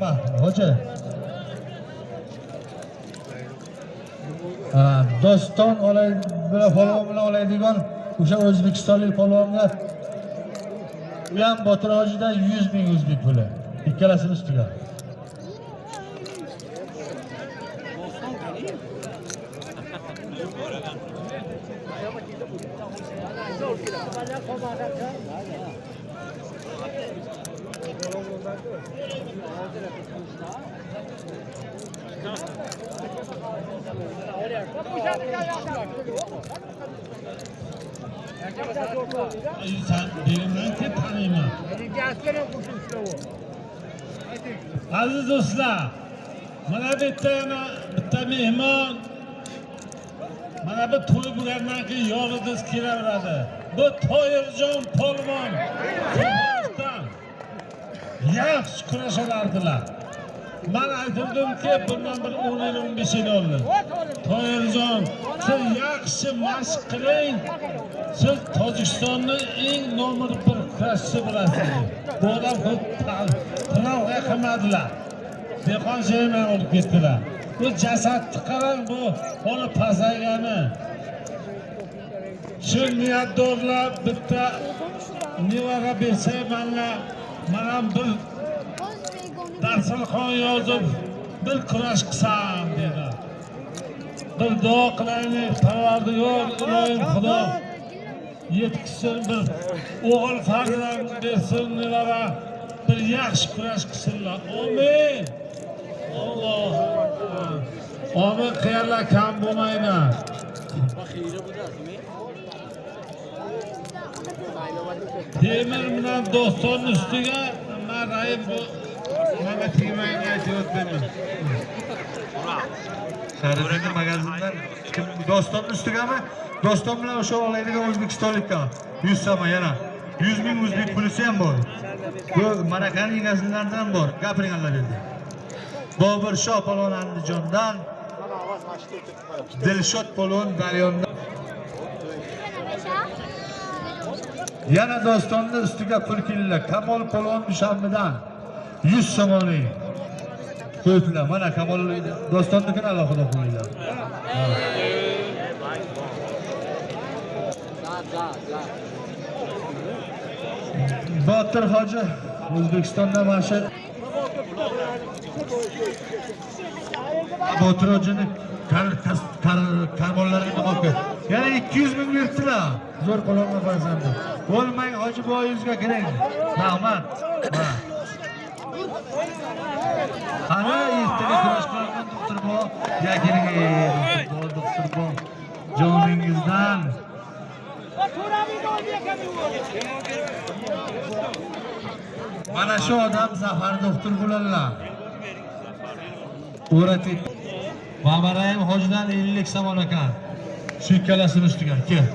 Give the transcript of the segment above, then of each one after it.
Rahmat, hoca. Doston polvon bilan oladigan o'sha o'zbekistonlik polvonga u ham Botir hojidan 100 ming o'zbek puli. Ikkalasini ustiga. Aziz do'stlar, mana bitta mehmon mana bu to'y bo'lgandan keyin yolg'iz kelaveradi. Bu Toyirjon polvon yaxshi kurashardilar. Men aytdimki, bundan bir 10 yil 15 yil oldi. Toyirjon, siz yaxshi mashq qiling. Siz Tojikistonning eng nomer 1 kurashchisi bo'lasiz. Bu odam qanday qilmadilar. Dehqon shayman olib ketdilar. Bu jasadni qarang, bu ona pasaygani. Shu niyatdorlar bitta nevara bersa mana bir dasturxon yozib bir kurash qilsam dedi. Bir duo qilaylik, Parvardigor Ilohim Xudo yetkizsin, bir o'g'il farzand bersin, nevara bir yaxshi kurash qilsinlar. Amin. Alloh. Amin. Qayerlar kam bo'lmaydi. Temir bilan Doston ustiga men Raif menga tegmaydi aytib o'tdim. Shariddin magazindan Doston ustigami? Doston bilan o'sha oladigan o'zbekistonlikka 100 so'm yana 100 ming o'zbek pulisi ham bor. Bu Marakaning egasilaridan bor. Gapiringlar dedi. Bobur Shoh polvon Andijondan, Dilshod polvon Daryondan. Yana Dostonni ustiga pul keldilar. Kamol polvon Dushanbedan 100 so'm oling. Qo'ydilar. Mana Kamol Dostonnikini alohida qo'ydilar. Botir hoji O'zbekistonda mashhur. Botir hojini karmonlariga qo'yib. Yana 200 ming berdilar. Zo'r qo'longa farzandi. Bo'lmang hoji boyingizga kiring. Rahmat. Ana ertaga kurash qilgan doktor bu. Ya kiring doktor bu. Joningizdan. Mana shu odam Zafar doktor bo'ladilar. O'ratib. Babarayim hojidan 50 so'm ekan. Shu ikkalasini ustiga kel.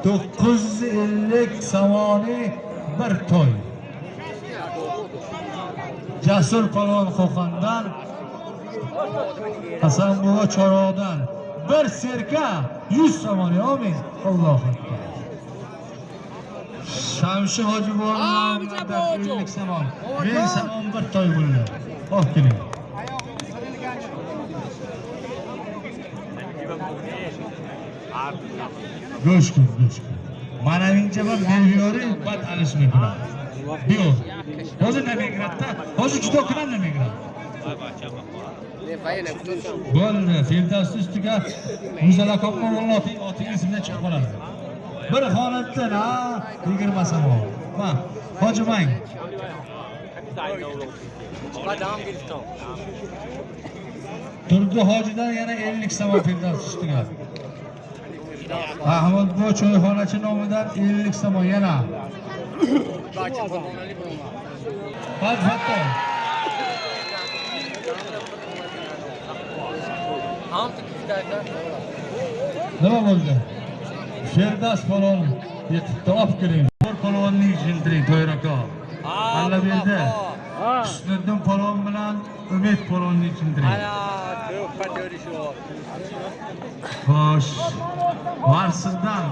950 so'mni bir to'y. Jasur polvon Qo'qondan, Hasan buva Choroqdan bir serka 100 so'mni. Amin. Alloh akbar. Shamshi hoji buvadan 50 so'm. 1000 so'm bir to'y bo'ldi. Xo'p keling. Go'sht. Mana mencha bir Belgiori bat alishmay turadi. Biyo. Hozir Nemigradda, hozir juda ko'p Nemigrad. Bo'ldi, Firdavs ustiga Muzalakopma vallahi otingiz ismida chiqib qoladi. Bir holatdan 20 so'm. Ha, hojimang. Turdi hojidan yana 50 so'm Firdavs ustiga. Ahmad bu choyxonachi nomidan 50 so'm yana. Fatto. Nima bo'ldi? Firdavs polvon yetibdi, olib keling. Bir polvonning jildiring to'yraka. Alla berdi. Husniddin polvon bilan Umid polvonning jildiring. Ana, ko'p ko'rishuv. Xo'sh. Marsizdan.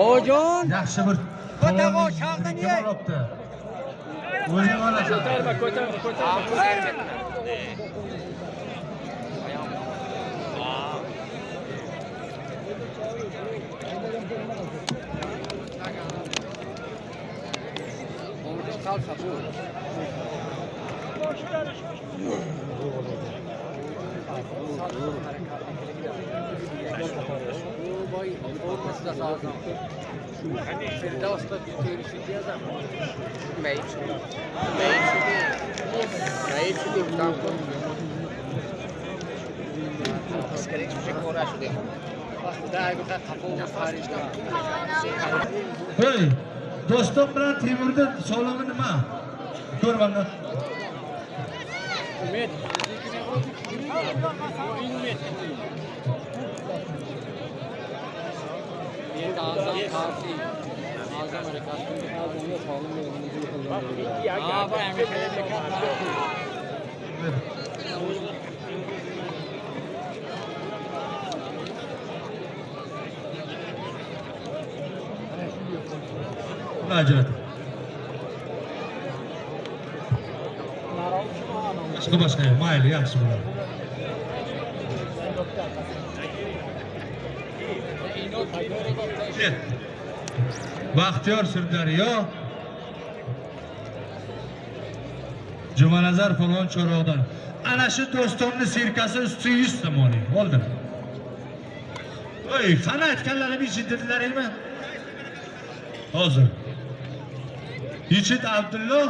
Ojon. Yaxshi bir polvon olibdi. O'zing olasan. Hey, do'stim bilan Temurda solimi nima? Ko'r mana. Acayip. Başka mayli yaxshi bo'ladi. Baxtiyor Sirdaryo Jumanazar falon Cho'roqdan. Ana shu do'stimni sirkasi usti 100 tomoni. Oldim. Oy, qana aytganlarimni eshitdilaringmi? Hozir. Yigit Abdullo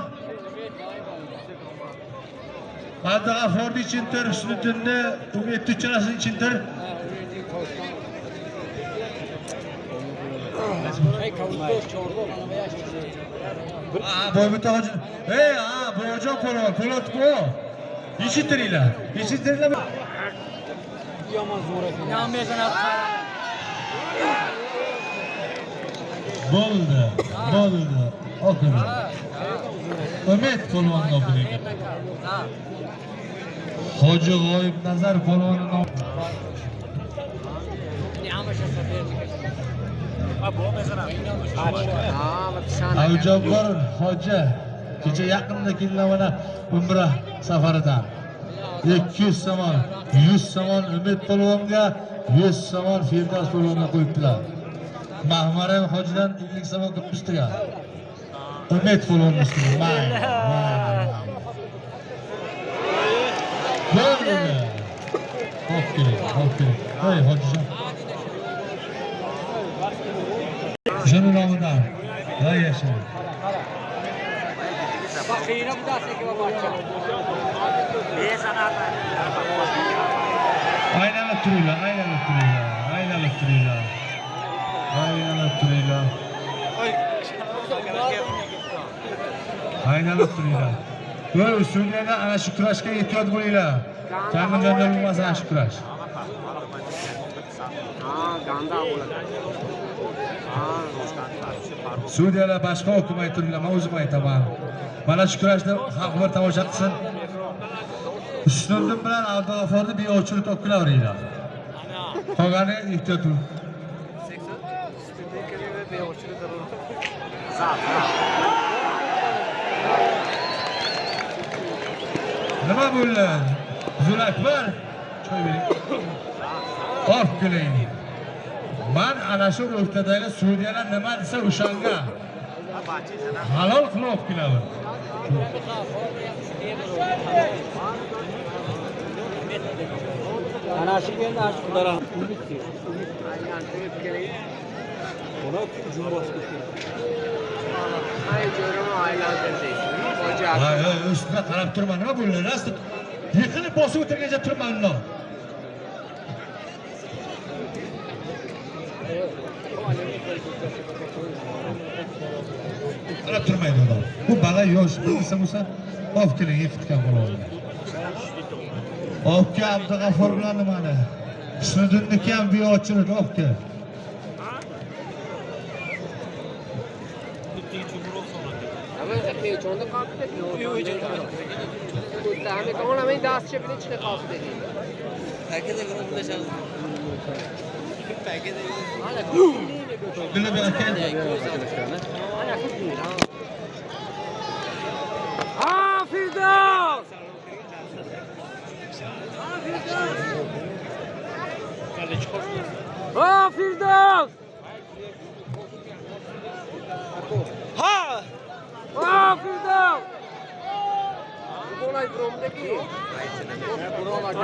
Abdug'aforni Chintir, Husniddinni, Umid uchrasini Chintir. Boybuta hojin. Ey, Boyjon polvon, Po'lat bu. Eshittiringlar. Eshittiringlar. Yomon zo'r ekan. Namezana qara. Bo'ldi. Oqim. Umid polvon nomiga. Hoji G'oyib Nazar polvoni nomiga. Avjabbar hoji kecha yaqinda kelgan mana umra safaridan 200 somon, 100 somon Umid polvonga, 100 somon Firdavs polvonga qo'yibdilar. Mahmarim hojidan 50 somon qilibdilar. Umid polvon ustiga. Bo'ldi. Okey. Hey hojijon. Şunun nomidan. Ha yaşa. Baxira bu da seki babacha. Besanat. Aylanib turinglar. Aylanib turinglar. Voy, usullarda ana shu kurashga ehtiyot bo'linglar. Ta'minjonda bo'lmasa ana shu kurash. Ganda bo'ladi. Suriyalar boshqa hukm aytdilar, men o'zim aytaman. Mana shu kurashni xalqlar tomosha qilsin. Husniddin bilan Abdug'aforni beo'chirib to'qilaveringlar. Qolgani ehtiyot bo'ling. Nima bo'ldi? Zulakbar choy bering. Of keling. Men ana shu o'rtadagi Suriyalar nima desa o'shanga halol qilib olib kelaman. Ana shu endi ash xudoran umidki. Buni jumboshga kerak. Ay jo'ram aylantirdik. Hay, ustida qarab turman. Nima bo'ldi? Rasti yiqilib bosib o'tirgancha turman ular. Qarab turmaydi ular. Bu bala yosh bo'lsa bo'lsa, of keling, yiqitgan bo'ladi. Ofga Abdug'afor bilan nimani? Husniddinni ham beochirib ofga. Ama peychonda qolib ketdi. Hamma tomonlama dastcha bilan chiqib qoldi. Dili bir aka. Ha Firdevs! Ha! Ha Firdevs! Bu olay durumdaki. Bu olay